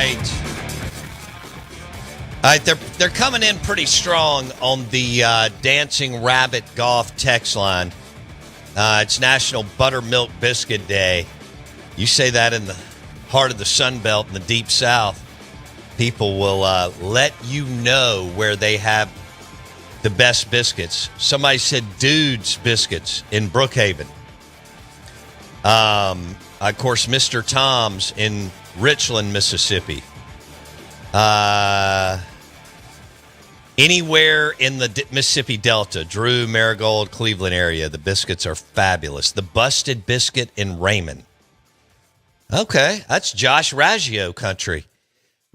right. All right, they're coming in pretty strong on the Dancing Rabbit Golf text line. It's National Buttermilk Biscuit Day. You say that in the heart of the Sun Belt in the Deep South, people will let you know where they have the best biscuits. Somebody said Dude's Biscuits in Brookhaven. Of course, Mr. Tom's in Richland, Mississippi. Anywhere in the Mississippi Delta, Drew, Marigold, Cleveland area, the biscuits are fabulous. The Busted Biscuit in Raymond. Okay, that's Josh Raggio country.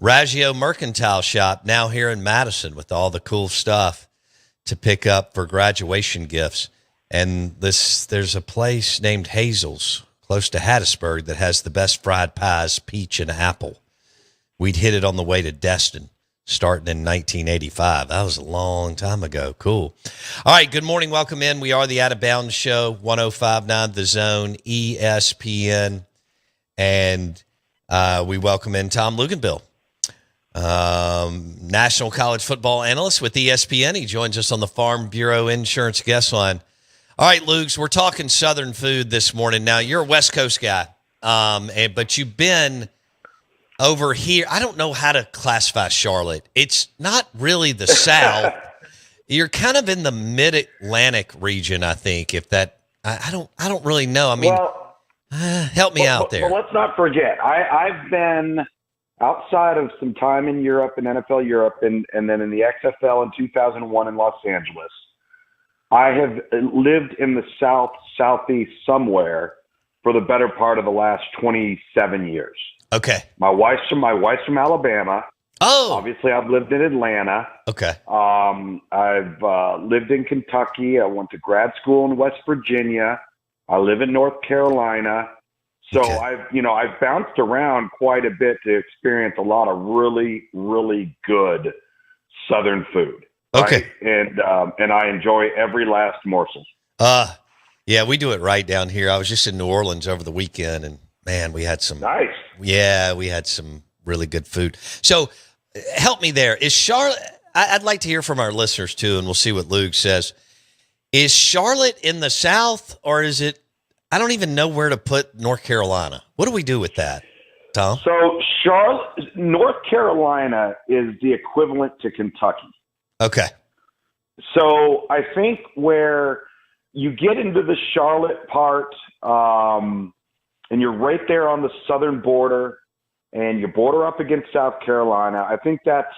Raggio Mercantile Shop now here in Madison with all the cool stuff to pick up for graduation gifts. And there's a place named Hazel's close to Hattiesburg that has the best fried pies, peach and apple. We'd hit it on the way to Destin, starting in 1985. That was a long time ago. Cool. All right, good morning. Welcome in. We are the Out of Bounds Show, 105.9 The Zone, ESPN. And we welcome in Tom Luginbill, National College Football Analyst with ESPN. He joins us on the Farm Bureau Insurance Guest Line. All right, Lugs, we're talking Southern food this morning. Now, you're a West Coast guy, but you've been over here. I don't know how to classify Charlotte. It's not really the South. You're kind of in the Mid-Atlantic region, I think. If that, I don't really know. I mean, help me out there. Well, let's not forget. I've been outside of some time in Europe, in NFL Europe, and then in the XFL in 2001 in Los Angeles. I have lived in the southeast somewhere for the better part of the last 27 years. Okay. My wife's from Alabama. Oh. Obviously, I've lived in Atlanta. Okay. I've lived in Kentucky. I went to grad school in West Virginia. I live in North Carolina. So Okay. I've bounced around quite a bit to experience a lot of really, really good Southern food. Okay. Right? And I enjoy every last morsel. Yeah, we do it right down here. I was just in New Orleans over the weekend, and man, we had some Nice. Yeah, we had some really good food. So help me there. Is Charlotte, I'd like to hear from our listeners too, and we'll see what Luke says. Is Charlotte in the South, or is it, I don't even know where to put North Carolina. What do we do with that, Tom? So North Carolina is the equivalent to Kentucky. Okay. So I think where you get into the Charlotte part, and you're right there on the southern border, and you border up against South Carolina, I think that's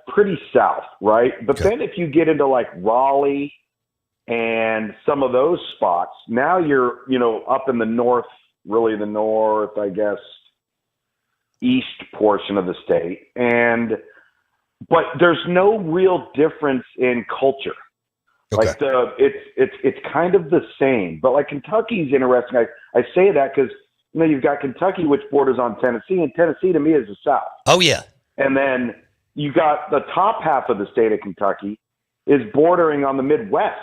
pretty south, right? But Okay. then if you get into like Raleigh and some of those spots, now you're, up in the north, really the north, I guess, east portion of the state. But there's no real difference in culture. Okay. Like it's kind of the same, but like Kentucky's interesting. I say that because you've got Kentucky, which borders on Tennessee, and Tennessee to me is the South. Oh yeah. And then you got the top half of the state of Kentucky is bordering on the Midwest.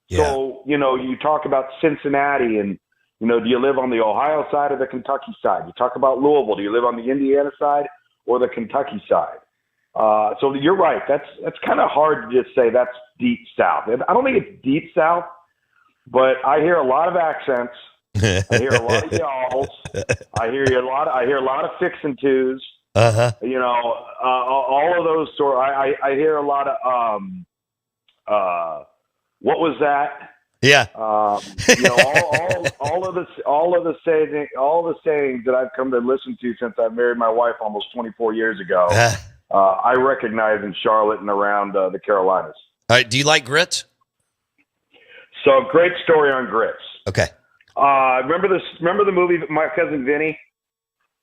Yeah. So you talk about Cincinnati, and do you live on the Ohio side or the Kentucky side? You talk about Louisville. Do you live on the Indiana side or the Kentucky side? So you're right. That's kind of hard to just say that's deep South. I don't think it's deep South, but I hear a lot of accents. I hear a lot of y'alls. I hear a lot of fix and twos. Uh-huh. All of those sort. I hear a lot of what was that? Yeah. All of the sayings that I've come to listen to since I married my wife almost 24 years ago. I recognize in Charlotte and around the Carolinas. All right. Do you like grits? So great story on grits. Okay. Remember the movie My Cousin Vinny?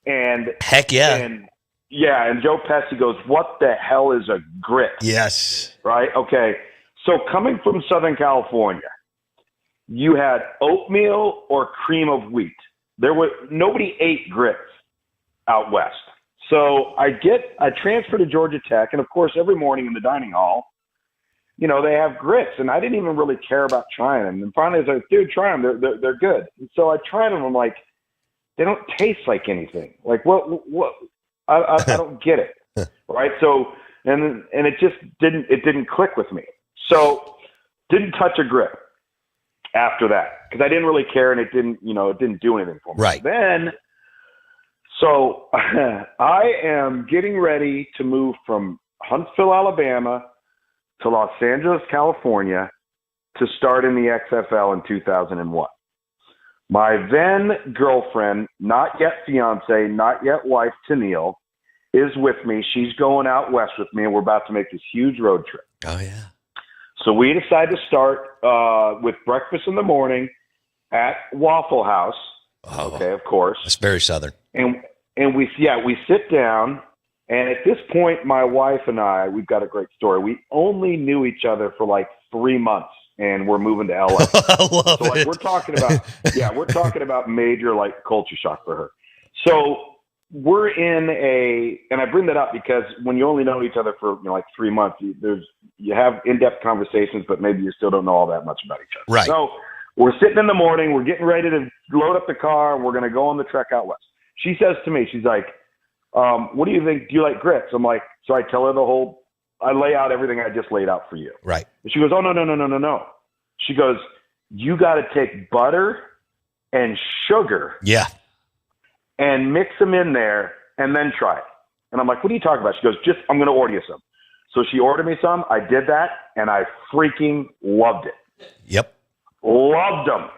And Heck yeah. And Joe Pesci goes, "What the hell is a grit?" Yes. Right? Okay. So coming from Southern California, you had oatmeal or cream of wheat. Nobody ate grits out west. So I transferred to Georgia Tech, and of course, every morning in the dining hall, they have grits, and I didn't even really care about trying them. And finally, I was like, "Dude, try them. They're good." And so I tried them. I'm like, they don't taste like anything. Like what I don't get it. Right. So, and it just didn't click with me. So didn't touch a grip after that because I didn't really care and it didn't do anything for me. Right. Then, so I am getting ready to move from Huntsville, Alabama to Los Angeles, California to start in the XFL in 2001. My then girlfriend, not yet fiance, not yet wife, Tennille, is with me. She's going out west with me, and we're about to make this huge road trip. Oh, yeah. So we decided to start with breakfast in the morning at Waffle House. Oh, okay, of course. That's very Southern. And we sit down, and at this point, my wife and I, we've got a great story. We only knew each other for like 3 months, and we're moving to LA. I love so like, it. we're talking about major like culture shock for her. So we're and I bring that up because when you only know each other for like 3 months, you have in-depth conversations, but maybe you still don't know all that much about each other. Right. So we're sitting in the morning, we're getting ready to load up the car, and we're going to go on the trek out west. She says to me, she's like, what do you think? Do you like grits? I'm like, so I tell her I lay out everything I just laid out for you. Right. And she goes, oh, no. She goes, you got to take butter and sugar. Yeah. And mix them in there and then try it. And I'm like, what are you talking about? She goes, I'm going to order you some. So she ordered me some. I did that, and I freaking loved it. Yep. Loved them.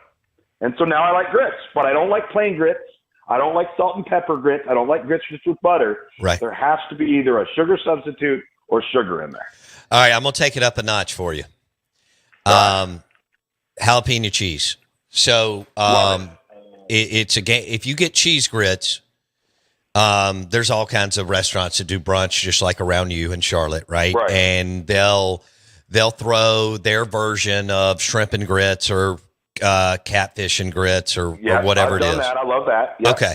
And so now I like grits, but I don't like plain grits. I don't like salt and pepper grits. I don't like grits just with butter. Right. There has to be either a sugar substitute or sugar in there. All right, I'm going to take it up a notch for you. Jalapeno cheese. So it's a game. If you get cheese grits, there's all kinds of restaurants that do brunch just like around you in Charlotte, right? And they'll throw their version of shrimp and grits or catfish and grits or whatever I've done that. I love that. Yep. Okay.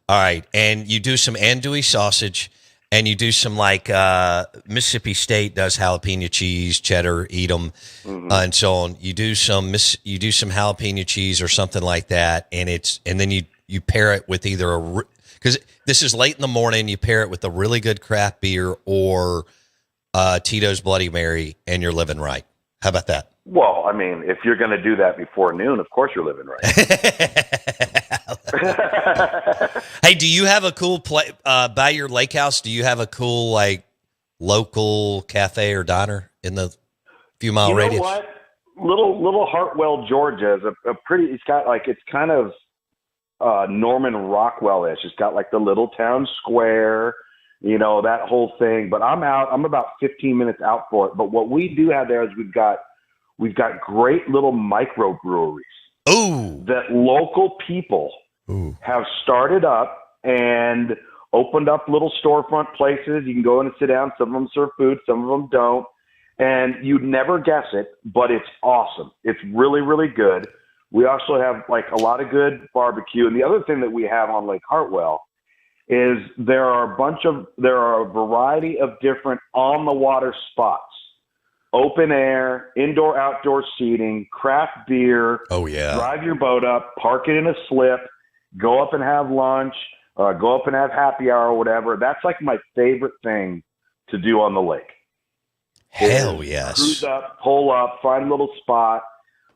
All right. And you do some andouille sausage and you do some like Mississippi State does jalapeno cheese, cheddar, eat them, and so on. You do some jalapeno cheese or something like that, and then you pair it with either because this is late in the morning. You pair it with a really good craft beer or Tito's Bloody Mary, and you're living right. How about that? Well, I mean, if you're going to do that before noon, of course you're living right. Hey, do you have a cool by your lake house? Do you have a cool like local cafe or diner in the few mile radius? You know what? Little Hartwell, Georgia is a pretty. It's got like it's kind of Norman Rockwell-ish. It's got like the little town square, that whole thing. But I'm about 15 minutes out for it. But what we do have there is we've got great little microbreweries. Ooh. That local people have started up and opened up little storefront places. You can go in and sit down. Some of them serve food, some of them don't. And you'd never guess it, but it's awesome. It's really, really good. We also have like a lot of good barbecue. And the other thing that we have on Lake Hartwell is there are a variety of different on the water spots. Open air, indoor, outdoor seating, craft beer. Oh, yeah. Drive your boat up, park it in a slip, go up and have lunch, go up and have happy hour or whatever. That's like my favorite thing to do on the lake. Hell yes. Cruise up, pull up, find a little spot,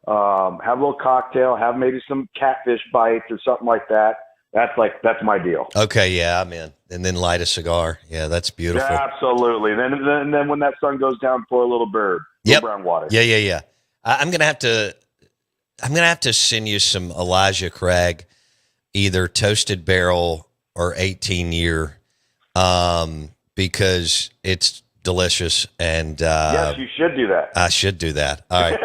have a little cocktail, have maybe some catfish bites or something like that. That's my deal. Okay, yeah, I'm in. And then light a cigar. Yeah, that's beautiful. Yeah, absolutely. Then when that sun goes down, pour a little bird. Yep. Brown water. Yeah. I'm gonna have to send you some Elijah Craig, either toasted barrel or 18-year, because it's delicious. And yes, you should do that. I should do that. All right.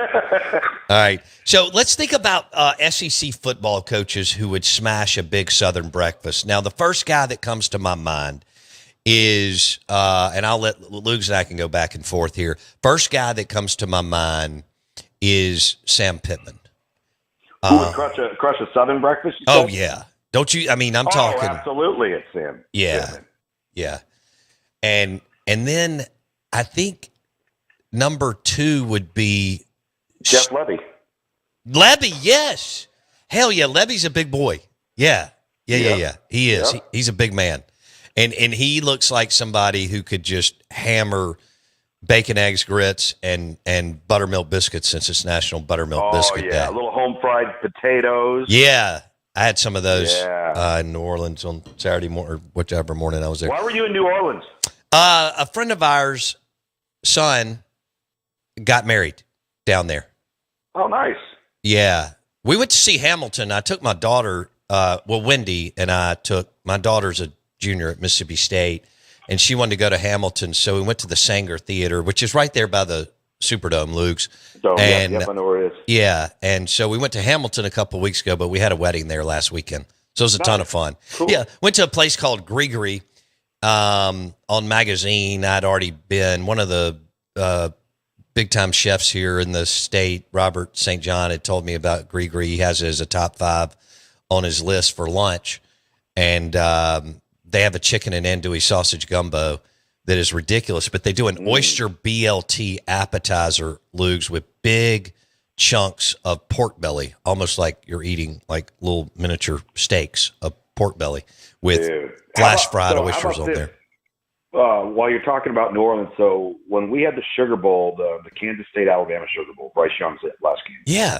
All right. So let's think about SEC football coaches who would smash a big Southern breakfast. Now, the first guy that comes to my mind is, and I'll let Lugs and I can go back and forth here. First guy that comes to my mind is Sam Pittman. Who would crush a Southern breakfast? Oh, yeah. Don't you? I mean, I'm talking. Absolutely, it's Sam. Yeah. Pittman. Yeah. And then I think number 2 would be Jeff Levy. Levy, yes. Hell yeah, Levy's a big boy. Yeah. Yeah. He is. Yep. He's a big man. And he looks like somebody who could just hammer bacon, eggs, grits, and buttermilk biscuits since it's National Buttermilk Biscuit Day. A little home fried potatoes. Yeah. I had some of those Yeah. in New Orleans on Saturday morning, or whichever morning I was there. Why were you in New Orleans? A friend of ours' son got married down there. Oh, nice. Yeah. We went to see Hamilton. I took my daughter, Wendy, and I took my daughter's a junior at Mississippi State, and she wanted to go to Hamilton. So we went to the Sanger Theater, which is right there by the Superdome, Luke's. So, and, I know where it is. Yeah. And so we went to Hamilton a couple of weeks ago, but we had a wedding there last weekend. So it was a ton of fun. Cool. Yeah. Went to a place called Grigori on Magazine. I'd already been. One of the big time chefs here in the state, Robert St. John, had told me about Grigori. He has it as a top 5 on his list for lunch. And they have a chicken and andouille sausage gumbo that is ridiculous, but they do an oyster BLT appetizer, Lugs, with big chunks of pork belly, almost like you're eating like little miniature steaks of pork belly with flash fried oysters on there. While you're talking about New Orleans, so when we had the Sugar Bowl, the Kansas State Alabama Sugar Bowl, Bryce Young's last game. Yeah.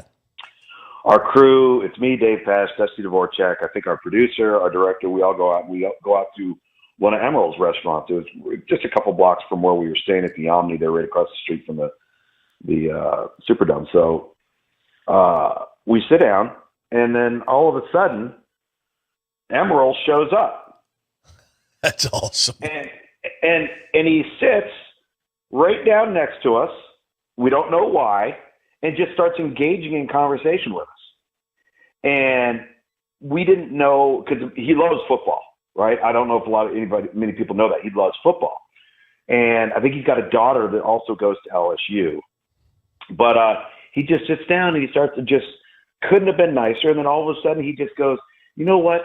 Our crew, it's me, Dave Pash, Dusty Dvorak, I think our producer, our director, we all go out. We go out to one of Emerald's restaurants. It was just a couple blocks from where we were staying at the Omni. They're right across the street from the Superdome. So we sit down, and then all of a sudden, Emerald shows up. That's awesome. And he sits right down next to us. We don't know why, and just starts engaging in conversation with us. And we didn't know, because he loves football, right? I don't know if many people know that he loves football. And I think he's got a daughter that also goes to LSU. But he just sits down and he starts to just couldn't have been nicer. And then all of a sudden he just goes, you know what?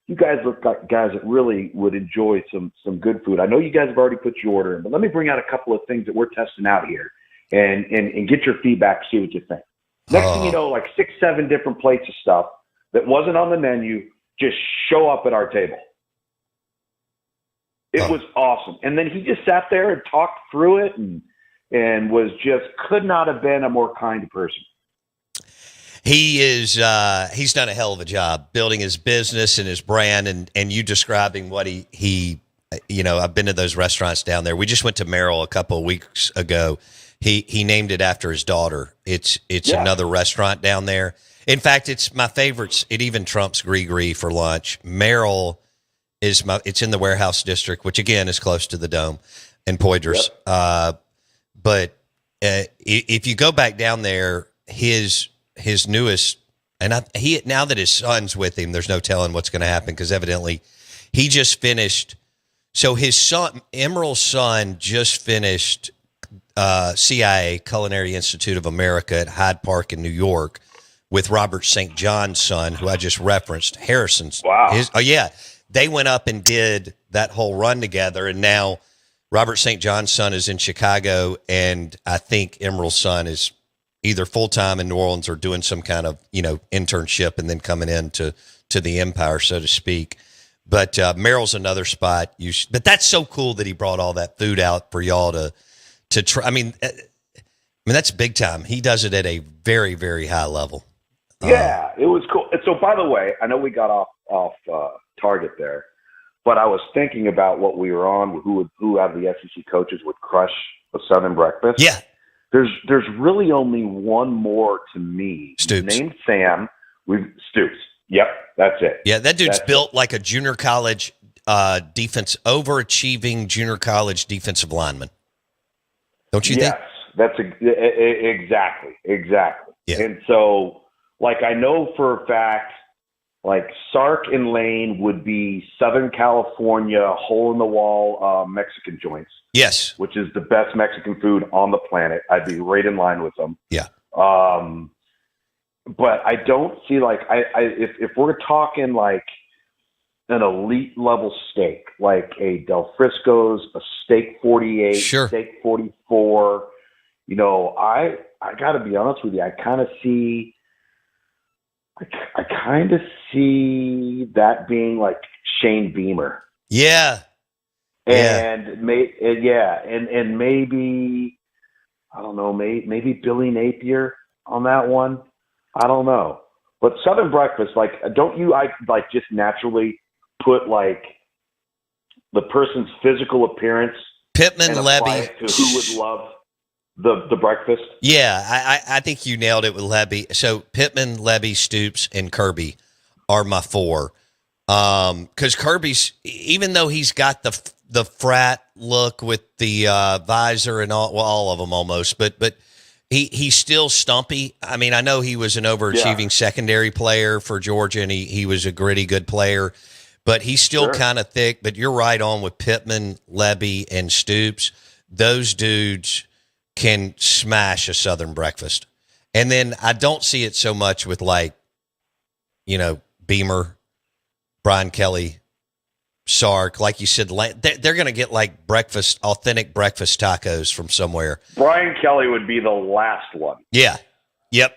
You guys look like guys that really would enjoy some good food. I know you guys have already put your order in, but let me bring out a couple of things that we're testing out here and get your feedback, see what you think. Next thing you know, like 6, 7 different plates of stuff that wasn't on the menu just show up at our table. It was awesome. And then he just sat there and talked through it and was just could not have been a more kind person. He is, he's done a hell of a job building his business and his brand and you describing what he, I've been to those restaurants down there. We just went to Merrill a couple of weeks ago. He named it after his daughter. It's another restaurant down there. In fact, it's my favorites. It even trumps Grigori for lunch. Merrill it's in the Warehouse District, which again is close to the Dome and Poydras. Yep. But if you go back down there, his newest, and now that his son's with him, there's no telling what's going to happen because evidently he just finished. So his son, Emerald's son, just finished CIA, Culinary Institute of America at Hyde Park in New York with Robert St. John's son, who I just referenced, Harrison's. Wow. They went up and did that whole run together, and now Robert St. John's son is in Chicago, and I think Emerald's son is either full-time in New Orleans or doing some kind of, internship and then coming in to the empire, so to speak. But Merrill's another spot. But that's so cool that he brought all that food out for y'all to try. I mean, that's big time. He does it at a very, very high level. Yeah, it was cool. So, by the way, I know we got off target there, but I was thinking about what we were on, who out of the SEC coaches would crush a Southern breakfast. Yeah. There's really only one more to me. Stoops. Named Sam. Stoops. Yep, that's it. Yeah, that dude's built like a junior college overachieving junior college defensive lineman. Don't you think? Yes, that's exactly. Yeah. And so, I know for a fact, Sark and Lane would be Southern California hole-in-the-wall Mexican joints. Yes. Which is the best Mexican food on the planet. I'd be right in line with them. Yeah. But I don't see if we're talking an elite level steak, like a Del Frisco's, a steak 48, sure. Steak 44, I got to be honest with you. I kind of see I kind of see that being like Shane Beamer. Yeah. And and maybe I don't know, maybe Billy Napier on that one. I don't know. But Southern breakfast, like, don't you just naturally put like the person's physical appearance Pittman, and apply Levy, it to who would love the breakfast? Yeah, I think you nailed it with Levy. So Pittman, Levy, Stoops, and Kirby are my four. Because Kirby's, even though he's got the frat look with the visor and all of them almost, but he's still stumpy. I mean, I know he was an overachieving secondary player for Georgia, and he was a gritty good player, but he's still kind of thick. But you're right on with Pittman, Levy, and Stoops. Those dudes can smash a Southern breakfast. And then I don't see it so much with Beamer, Brian Kelly, Sark. Like you said, they're going to get like authentic breakfast tacos from somewhere. Brian Kelly would be the last one. Yeah. Yep.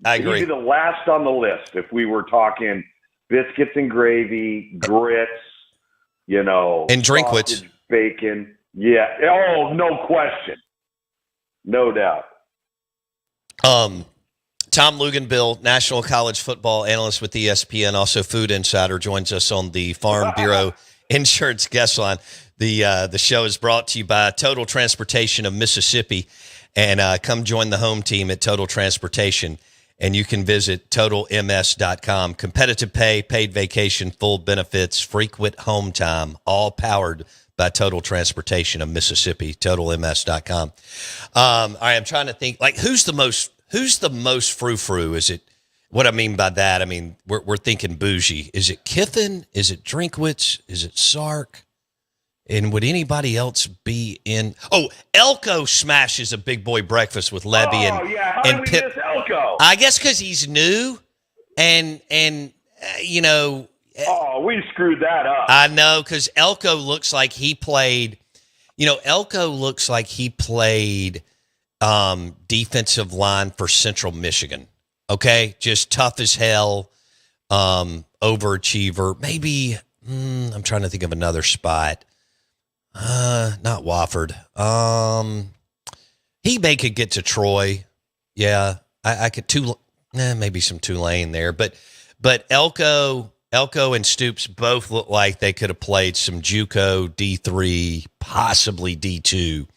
I agree. He'd be the last on the list if we were talking biscuits and gravy, grits, and Drinkwitz. Bacon. Yeah. Oh, no question. No doubt. Tom Luginbill, National College Football Analyst with ESPN, also Food Insider, joins us on the Farm Bureau Insurance Guest Line. The show is brought to you by Total Transportation of Mississippi, and come join the home team at Total Transportation, and you can visit TotalMS.com. Competitive pay, paid vacation, full benefits, frequent home time, all powered by Total Transportation of Mississippi, TotalMS.com. All right, I'm trying to think, like, who's the most frou-frou? Is it, what I mean by that, I mean, we're thinking bougie. Is it Kiffin? Is it Drinkwitz? Is it Sark? And would anybody else be in? Oh, Elko smashes a big boy breakfast with Levy and how did we miss Elko? I guess because he's new and Oh, we screwed that up. I know, because Elko looks like he played defensive line for Central Michigan. Okay, just tough as hell, overachiever. Maybe I'm trying to think of another spot. Not Wofford. He could get to Troy. Yeah, I could maybe some Tulane there, but Elko and Stoops both look like they could have played some JUCO D3, possibly D2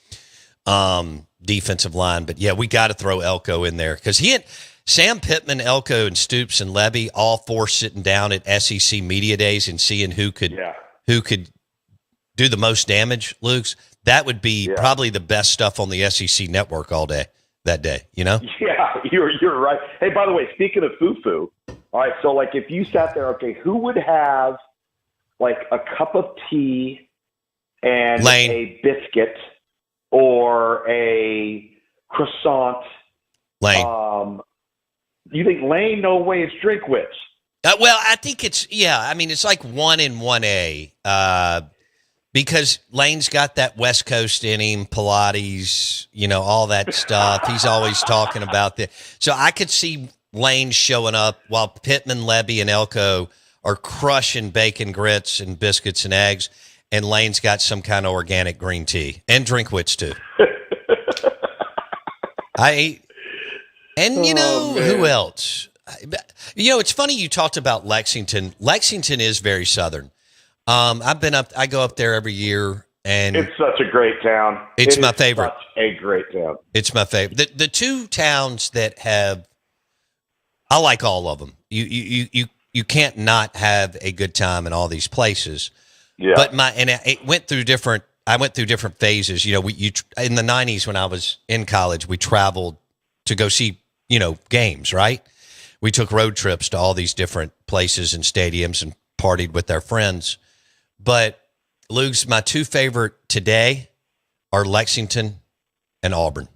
defensive line. But yeah, we got to throw Elko in there because he had Sam Pittman, Elko, and Stoops and Levy, all four sitting down at SEC Media Days and seeing who could do the most damage, Luke's. That would be probably the best stuff on the SEC network all day that day, Yeah, you're right. Hey, by the way, speaking of foo-foo, all right, so like if you sat there, okay, who would have like a cup of tea and Lane. A biscuit or a croissant? Lane. You think Lane? No way, it's Drinkwitz. Well, I think it's like 1 and 1A. Because Lane's got that West Coast in him, Pilates, all that stuff. He's always talking about that. So I could see Lane showing up while Pittman, Levy, and Elko are crushing bacon, grits, and biscuits and eggs, and Lane's got some kind of organic green tea and Drinkwitz too. Who else? It's funny you talked about Lexington. Lexington is very Southern. I go up there every year, and it's such a great town. It's my favorite. Such a great town. It's my favorite. The two towns that I like all of them. You can't not have a good time in all these places. Yeah. But I went through different phases. In the 90s when I was in college, we traveled to go see, games, right? We took road trips to all these different places and stadiums and partied with our friends. But, Luke's, my two favorite today are Lexington and Auburn.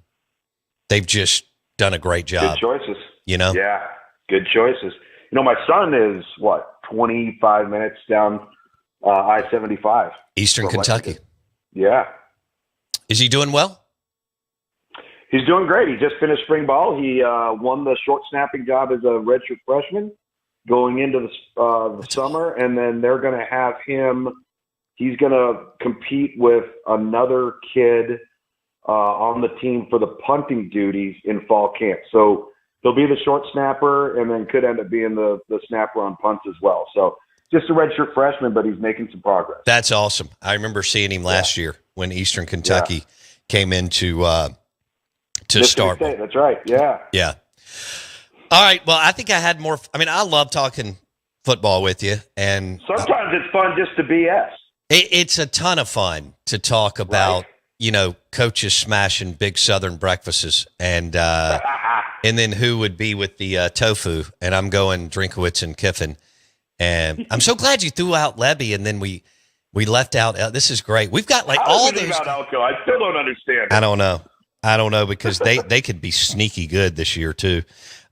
They've just done a great job. Good choices. Yeah, good choices. My son is, 25 minutes down I-75. Eastern Kentucky. Yeah. Is he doing well? He's doing great. He just finished spring ball. He won the short snapping job as a redshirt freshman going into the summer, and then they're going to have him. He's going to compete with another kid on the team for the punting duties in fall camp. So he'll be the short snapper, and then could end up being the snapper on punts as well. So just a redshirt freshman, but he's making some progress. That's awesome. I remember seeing him last year when Eastern Kentucky came into to start. State, that's right. Yeah. Yeah. All right. Well, I think I had more. I mean, I love talking football with you, and sometimes it's fun just to BS. It's a ton of fun to talk about, coaches smashing big Southern breakfasts, and then who would be with the tofu. And I'm going Drinkowitz and Kiffin. And I'm so glad you threw out Levy, and then we left out. This is great. We've got like all these. Elko? I still don't understand. I don't know because they could be sneaky good this year too.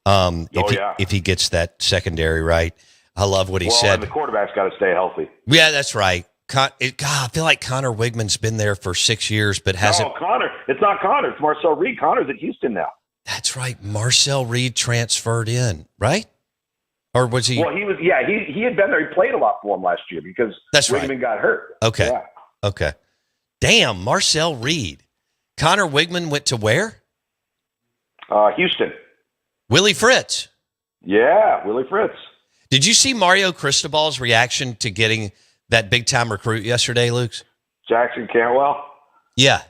If he gets that secondary right. I love what he said. And the quarterback's got to stay healthy. Yeah, that's right. God, I feel like Connor Wigman's been there for 6 years, but hasn't. No, Connor. It's not Connor. It's Marcel Reed. Connor's at Houston now. That's right. Marcel Reed transferred in, right? Or was he? Well, he was. Yeah, he had been there. He played a lot for him last year because Wigman got hurt. Okay. Yeah. Okay. Damn, Marcel Reed. Connor Wigman went to where? Houston. Willie Fritz. Yeah, Willie Fritz. Did you see Mario Cristobal's reaction to getting that big-time recruit yesterday, Luke? Jackson Cantwell? Yeah.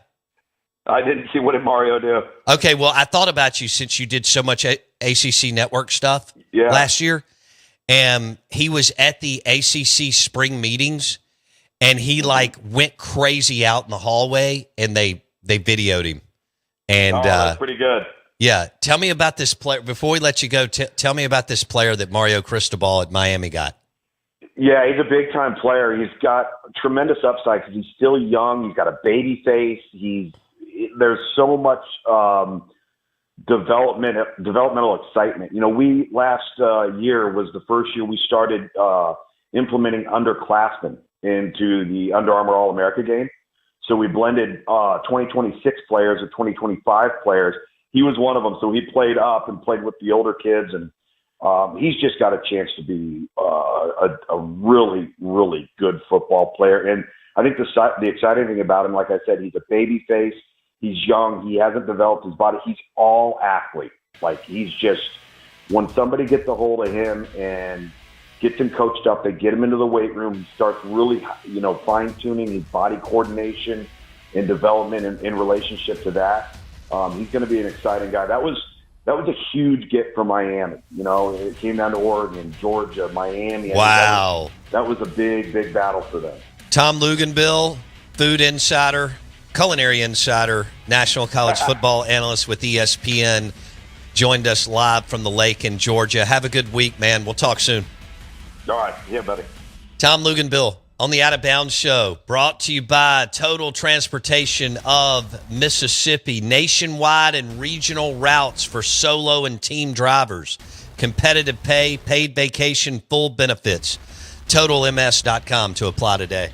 I didn't see. What did Mario do? Okay, well, I thought about you since you did so much ACC network stuff last year. And he was at the ACC spring meetings, and he, went crazy out in the hallway, and they videoed him. And that's pretty good. Yeah. Tell me about this player. Before we let you go, tell me about this player that Mario Cristobal at Miami got. Yeah, he's a big-time player. He's got tremendous upside because he's still young. He's got a baby face. There's so much developmental excitement. We last year was the first year we started implementing underclassmen into the Under Armour All-America game. So we blended 2026 players with 2025 players. He was one of them, so he played up and played with the older kids, and he's just got a chance to be a really, really good football player. And I think the exciting thing about him, like I said, he's a baby face. He's young. He hasn't developed his body. He's all athlete. He's just, when somebody gets a hold of him and gets him coached up, they get him into the weight room, he starts really, fine-tuning his body coordination and development in relationship to that. He's going to be an exciting guy. That was a huge get for Miami. It came down to Oregon, Georgia, Miami. Wow. That was a big, big battle for them. Tom Luginbill, food insider, culinary insider, national college football analyst with ESPN, joined us live from the lake in Georgia. Have a good week, man. We'll talk soon. All right. Yeah, buddy. Tom Luginbill on the Out of Bounds Show, brought to you by Total Transportation of Mississippi, nationwide and regional routes for solo and team drivers, competitive pay, paid vacation, full benefits. TotalMS.com to apply today.